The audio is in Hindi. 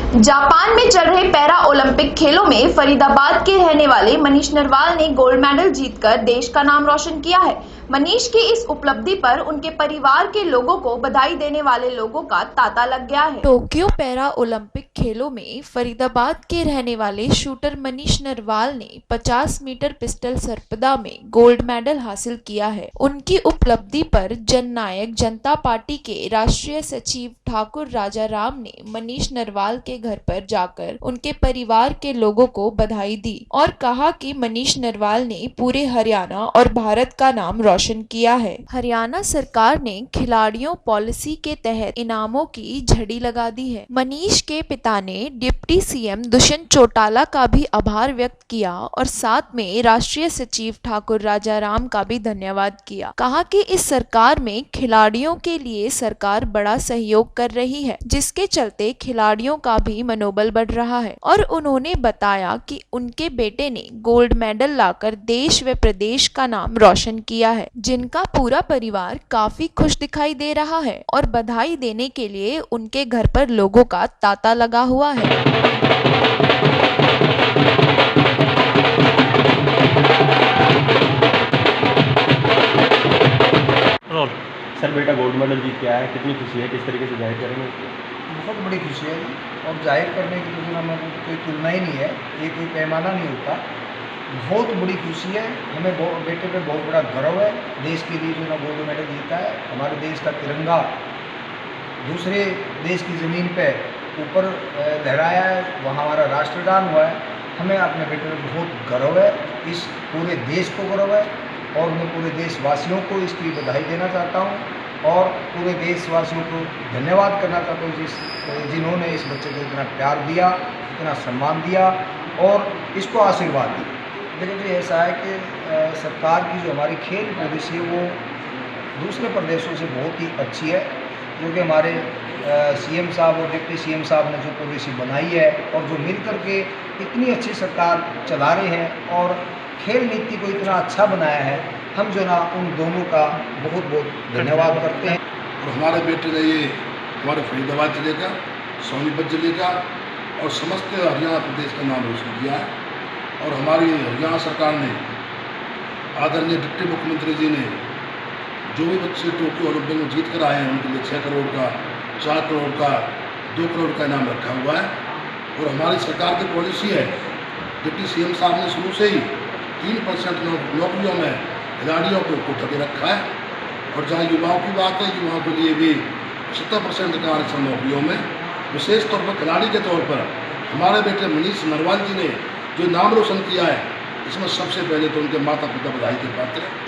जापान में चल रहे पैरा ओलंपिक खेलों में फरीदाबाद के रहने वाले मनीष नरवाल ने गोल्ड मेडल जीतकर देश का नाम रोशन किया है। मनीष की इस उपलब्धि पर उनके परिवार के लोगों को बधाई देने वाले लोगों का तांता लग गया है। टोक्यो पैरा ओलंपिक खेलों में फरीदाबाद के रहने वाले शूटर मनीष नरवाल ने 50 मीटर पिस्टल सर्पदा में गोल्ड मेडल हासिल किया है। उनकी उपलब्धि पर जननायक जनता पार्टी के राष्ट्रीय सचिव ठाकुर राजाराम ने मनीष नरवाल के घर पर जाकर उनके परिवार के लोगों को बधाई दी और कहा कि मनीष नरवाल ने पूरे हरियाणा और भारत का नाम रोशन किया है। हरियाणा सरकार ने खिलाड़ियों पॉलिसी के तहत इनामों की झड़ी लगा दी है। मनीष के पिता ने डिप्टी सीएम दुष्यंत चौटाला का भी आभार व्यक्त किया और साथ में राष्ट्रीय सचिव ठाकुर राजाराम का भी धन्यवाद किया। कहा कि इस सरकार में खिलाड़ियों के लिए सरकार बड़ा सहयोग कर रही है, जिसके चलते खिलाड़ियों का भी मनोबल बढ़ रहा है। और उन्होंने बताया कि उनके बेटे ने गोल्ड मेडल लाकर देश व प्रदेश का नाम रोशन किया है, जिनका पूरा परिवार काफी खुश दिखाई दे रहा है और बधाई देने के लिए उनके घर पर लोगों का तांता लगा हुआ है। सर, बेटा गोल्ड मेडल जीत के आया है, कितनी खुशी है, किस तरीके से जाहिर करेंगे उसको? बहुत बड़ी खुशी है और जाहिर करने की तुलना में कोई तुलना ही नहीं है, ये कोई पैमाना नहीं होता। बहुत बड़ी खुशी है, हमें बेटे पे बहुत बड़ा गर्व है। देश के लिए जो ना गोल्ड मेडल जीता है, हमारे देश का तिरंगा दूसरे देश की ज़मीन पे ऊपर लहराया है, वहाँ हमारा राष्ट्रगान हुआ है। हमें अपने बेटे पे बहुत गर्व है, इस पूरे देश को गर्व है और मैं पूरे देशवासियों को इसकी बधाई देना चाहता हूँ और पूरे देशवासियों को धन्यवाद करना चाहता हूँ जिन्होंने इस बच्चे को इतना प्यार दिया, इतना सम्मान दिया और इसको आशीर्वाद दिया। लेकिन जो ऐसा है कि सरकार की जो हमारी खेल पॉलिसी है वो दूसरे प्रदेशों से बहुत ही अच्छी है, क्योंकि हमारे सीएम साहब और डिप्टी सीएम साहब ने जो पॉलिसी बनाई है और जो मिल कर के इतनी अच्छी सरकार चला रहे हैं और खेल नीति को इतना अच्छा बनाया है, हम जो ना उन दोनों का बहुत बहुत धन्यवाद करते हैं। और हमारे बेटे ने ये हमारे फरीदाबाद जिले का, सोनीपत जिले का और समस्त हरियाणा प्रदेश का नाम रोशन किया है। और हमारी हरियाणा सरकार ने, आदरणीय डिप्टी मुख्यमंत्री जी ने जो भी बच्चे टोक्यो ओलंपिक में जीत कर आए हैं उनके लिए 6 करोड़ का, 4 करोड़ का, 2 करोड़ का इनाम रखा हुआ है। और हमारी सरकार की पॉलिसी है, डिप्टी सीएम साहब ने शुरू से ही 3% नौकरियों में खिलाड़ियों को कोटा दे रखा है। और जहाँ युवाओं की बात है, युवाओं के लिए भी 70% का आरक्षण नौकरियों में। विशेष तौर पर खिलाड़ी के तौर पर हमारे बेटे मनीष नरवाल जी ने जो नाम रोशन किया है, इसमें सबसे पहले तो उनके माता पिता बधाई के पात्र हैं।